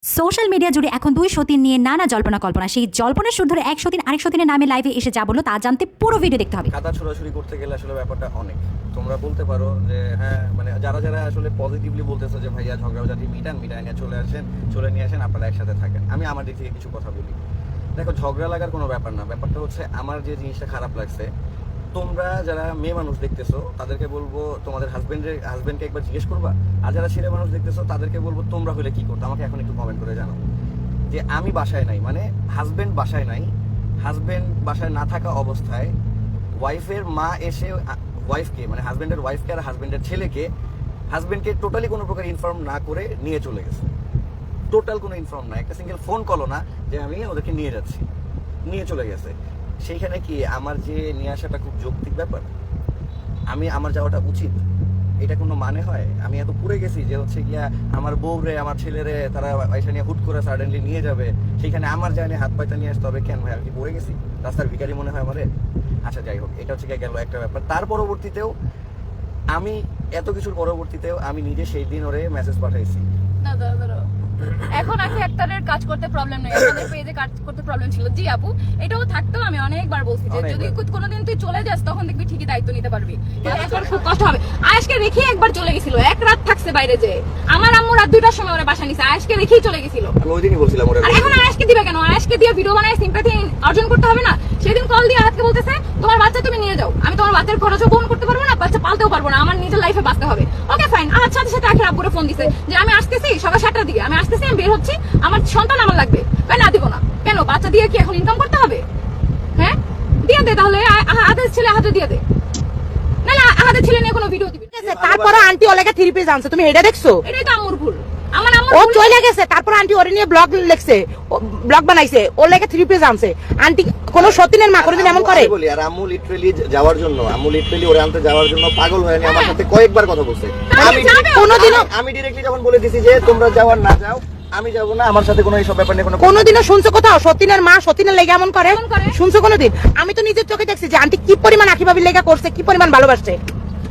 Social media জুড়ে এখন 2 সতীন নিয়ে নানা জল্পনা কল্পনা। সেই জল্পনার সুর ধরে এক সতীন আরেক সতীনের নামে লাইভে এসে যা বললো তা জানতে পুরো ভিডিও দেখতে হবে। কাদা ছোড়াছুড়ি করতে গেলে আসলে ব্যাপারটা অনেক, তোমরা বলতে পারো যে হ্যাঁ মানে যারা যারা আসলে পজিটিভলি বলতেছে যে ভাইয়া ঝগড়াঝাটি মিটায় নিয়ে চলে নিয়ে আসেন, আপনারা একসাথে থাকেন। আমি আমার দিক থেকে কিছু কথা বলি। দেখো, ঝগড়া লাগার কোনো ব্যাপার না, ব্যাপারটা হচ্ছে আমার যে জিনিসটা খারাপ লাগছে, তোমরা যারা মেয়ে মানুষ দেখতেছো তাদেরকে বলবো তোমাদের হাজবেন্ডকে একবার জিজ্ঞেস করবা, আর যারা ছেলে মানুষ দেখতেছো তাদেরকে বলবো তোমরা হলে কি করতো, আমাকে এখন একটু কমেন্ট করে জানাও। যে আমি বাসায় নাই, মানে হাজবেন্ড বাসায় নাই, হাজবেন্ড বাসায় না থাকা অবস্থায় ওয়াইফের মা এসে ওয়াইফকে মানে হাজবেন্ডের ওয়াইফকে আর হাজবেন্ডের ছেলেকে হাজবেন্ডকে টোটালি কোনো প্রকার ইনফর্ম না করে নিয়ে চলে গেছে। টোটাল কোনো ইনফর্ম না, একটা সিঙ্গেল ফোন কলও না যে আমি ওদেরকে নিয়ে যাচ্ছি, নিয়ে চলে গেছে। সেইখানে কি আমার যে নিয়ে আসাটা খুব যৌক্তিক ব্যাপার? আমার যাওয়াটা উচিত? এটা কোনো মানে হয়? আমি এত পুড়ে গেছি যে হচ্ছে গিয়া আমার বউরে আমার ছেলেরে তারা পয়সা নিয়ে হুট করে সাডেনলি নিয়ে যাবে, সেখানে আমার জায়গায় হাত পায়টা নিয়ে আসতে হবে কেন ভাই? আমি কি পড়ে গেছি? রাস্তার ভিখারি মনে হয় আমারে? আচ্ছা যাই হোক, এটা হচ্ছে গিয়ে গেল একটা ব্যাপার। তার পরবর্তীতেও আমি এত কিছুর পরবর্তীতেও আমি নিজে সেই দিন ওরে মেসেজ পাঠাইছি। এখন আখি আক্তারের কাজ করতে প্রবলেম নেই, আমাদের পেজে কাজ করতে প্রবলেম ছিল। জি আপু, এটাও থাকতেও আমি অনেকবার বলছি যে যদি কোনোদিন তুই চলে যাস তখন দেখবি ঠিকই দায়িত্ব নিতে পারবি, এখন খুব কষ্ট হবে। আজকে রেখে একবার চলে গেছিল, এক রাত থাকছে বাইরে, যে আমার আম্মু রাত 2টার সময় ওরা বাসা নিছে, আজকে রেখেই চলে গেছিল। আমি ওই দিনই বলছিলাম ওরে, আর এখন আজকে দিবে কেন? আজকে দিয়ে ভিডিও বানায় সিম্পাথি অর্জন করতে হবে না? সেদিন কল দিয়ে আজকে বলতেছে তোমার বাচ্চা তুমি নিয়ে যাও, আমি তোমার বাচ্চার খরচও বহন করতে পারবো না, বাচ্চা পালতেও পারবো না, আমার নিজের লাইফে বাঁচতে হবে। Okay fine. আমার সাথে সাথে আখের আব্বুরে ফোন দিছে যে আমি আসতেছি সকাল 7টার দিকে, আমি আসতেছি, আমি বের হচ্ছি, আমার সন্তান আমার লাগবে। না দিব না কেন? বাচ্চা দিয়ে কি এখন ইনকাম করতে হবে? হ্যাঁ দিয়ে দে তাহলে, আহাদের ছেলে হাতে দিয়ে দে, নাহলে আহাদের ছেলে নিয়ে কোনো ভিডিও দিবি। তারপরে আন্টি ওলেকে 3 পিস আনছে, তুমি এটা দেখছো? এটাই তো আম্মুর ভুল। আমার আম্মু ও চলে গেছে, তারপর আন্টি ওরে নিয়ে ব্লগ লিখছে, ব্লগ বানাইছে, ওর লেগে 3 পিস আনছে। আন্টি কোন সতীনের মা কোনদিন এমন করে? বলি আর আম্মু লিটারালি যাওয়ার জন্য, আম্মু লিটারালি ওরে আনতে যাওয়ার জন্য পাগল হয়ে আমার সাথে কয়েকবার কথা বলছে। আমি ডাইরেক্টলি যখন বলে দিছি যে তোমরা যাওয়ার না যাও, আমি যাবো না, আমার সাথে কোনো এইসব ব্যাপার নেই। কোনোদিনও শুনছো কোথাও সতীনের মা সতীনের লেগে এমন করে? শুনছো কোনোদিন? আমি তো নিজের চোখে দেখছি যে আন্টি কি পরিমাণ আখিভাবির লেগে করছে, কি পরিমাণ ভালোবাসছে।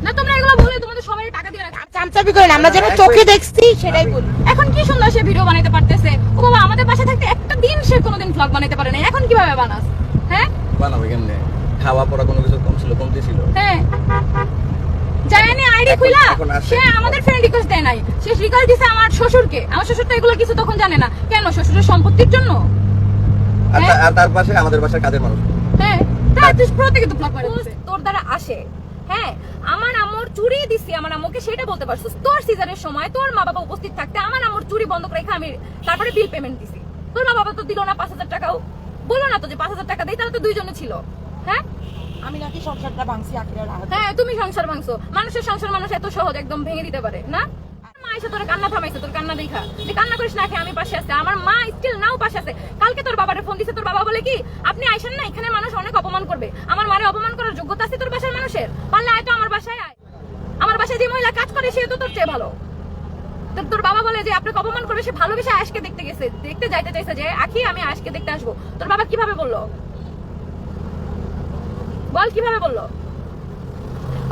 না তোমরা এগুলো বলে তোমাদের সবাই টাকা দিয়ে রাখা চামচাবি করেন, আমরা যেটা চোখে দেখছি সেটাই বলি। এখন কি সুন্দর সে ভিডিও বানাইতে পারতেছে। ও বাবা, আমাদের বাসা থাকতে একটা দিন সে কোনোদিন ব্লগ বানাইতে পারে না, এখন কিভাবে বানাস? হ্যাঁ বানাবে কেমনে? খাওয়া পড়া কোনো কিছু কমতি ছিল? হ্যাঁ জানি আইডি খুইলা সে আমাদের ফ্রেন্ড রিকোয়েস্ট দেয় নাই, সে রিকোয়েস্ট দিছে আমার শ্বশুরকে। আমার শ্বশুর তো এগুলো কিছু তখন জানে না। কেন? শ্বশুরের সম্পত্তির জন্য। আর তার পাশে আমাদের বাসার কাজের মানুষ। হ্যাঁ তাই তুই প্রত্যেকে তো ব্লগ বানাইছিস, তোর দ্বারা আসে। হ্যাঁ আমার আম্মুর চুরি দিছি, আমার আম্মুকে সেটা বলতে পারছিস? তোর সিজারের সময় তোর মা বাবা উপস্থিত থাকতে আমার আম্মুর চুরি বন্ধ করে রেখে আমি তারপরে বিল পেমেন্ট দিছি। তোর মা বাবা তো দিল না 5000 টাকাও, বললো না তো যে 5000 টাকা দেই, তাহলে তো দুইজনে ছিল। হ্যাঁ আমি নাকি সংসারটা ভাঙছি আখিরের হাতে। হ্যাঁ তুমি সংসার ভাঙছো, মানুষের সংসার মানুষ এত সহজ একদম ভেঙে দিতে পারে না? মা এসে তোর কান্না থামাইছে, তোর কান্না দেখা যে কান্না করিস না, আমি পাশে আছে। আমার মা স্টিল নাও পাশে আছে। কালকে তোর বাবারে ফোন দিছে, তোর বাবা বলে কি আপনি আইসেন না, এখানে মানুষ অনেক অপমান করবে। আমার মারে অপমান করার যোগ্যতা আছে তোর বাসার মানুষের? পারলে আয় তো আমার বাসায় আয়। আমার বাসায় যে মহিলা কাজ করে সে তো তোর চেয়ে ভালো। তোর বাবা বলে যে আপনাকে অপমান করবে, সে ভালোবেসে আয়েশকে দেখতে গেছে, দেখতে যাইতে চাইছে যে আখি আমি আয়েশকে দেখতে আসবো। তোর বাবা কিভাবে বললো বল? কিভাবে বললো?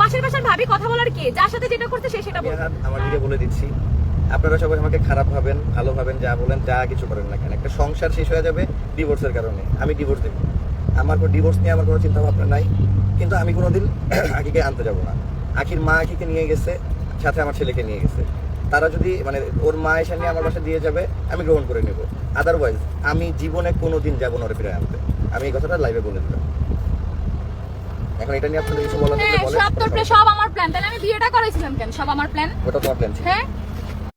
পাশের পাশের ভাবি কথা বলার কি? যার সাথে যেটা করতে সে সেটা বলবে। আমার দিকে বলে দিচ্ছি, আপনারা সবাই আমাকে খারাপ ভাবেন, ভালো ভাবেন, যা বলেন, যা কিছু করেন না কেন, একটা সংসার শেষ হয়ে যাবে ডিভোর্সের কারণে। আমি ডিভোর্স দেব, আমার কোনো ডিভোর্স নিয়ে আমার কোনো চিন্তা ভাবনা নাই। কিন্তু আমি কোনোদিন আখিকে আনতে যাব না। আখির মা আখিকে নিয়ে গেছে, সাথে আমার ছেলেকে নিয়ে গেছে। তারা যদি মানে ওর মা এসে নিয়ে আমার বাসা দিয়ে যাবে, আমি গ্রহণ করে নেব। আদারওয়াইজ আমি জীবনে কোনোদিন যাবো না ওরে ফিরে আনতে। আমি এই কথাটা লাইভে বলে দিলাম। এখন এটা নিয়ে আপনাদের কিছু বলার থাকলে বলেন। সব তোর প্ল্যান, সব আমার প্ল্যান। তাহলে আমি বিয়েটা করাইছিলাম কেন? সব আমার প্ল্যান। ওটা তোমার প্ল্যান ছিল। হ্যাঁ